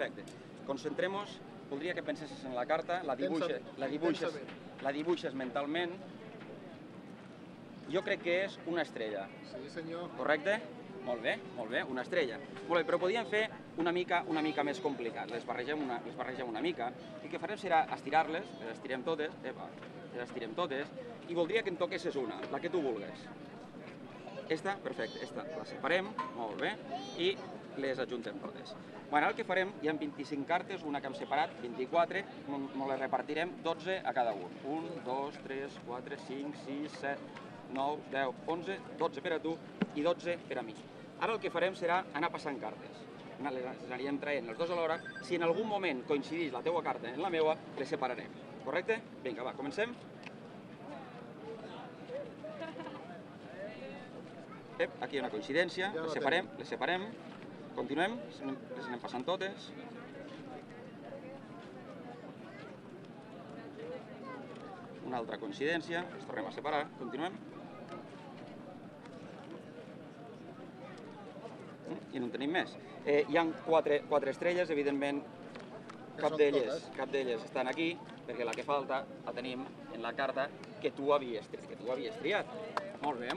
Perfecte. Concentrem-nos, voldria que pensessis en la carta, la dibuixes mentalment. Jo crec que és una estrella. Sí, senyor. Correcte? Molt bé, una estrella. Molt bé, però podíem fer una mica més complicat. Les barregem una mica. I el que farem serà estirar-les, les estirem totes, i voldria que en toquessis una, la que tu vulguis. Esta, perfecte, esta la separem, molt bé, i les adjuntem totes. Ara el que farem, hi ha 25 cartes, una que hem separat, 24, ens les repartirem 12 a cada un. 1, 2, 3, 4, 5, 6, 7, 9, 10, 11, 12 per a tu i 12 per a mi. Ara el que farem serà anar passant cartes. Les anirem traient els dos alhora. Si en algun moment coincideix la teua carta en la meva, les separarem. Correcte? Vinga, va, comencem. Aquí hi ha una coincidència, les separem, continuem, les anem passant totes. Una altra coincidència, les tornem a separar, continuem. I no en tenim més. Hi ha 4 estrelles, evidentment, cap d'elles estan aquí, perquè la que falta la tenim en la carta que tu havies triat. Molt bé.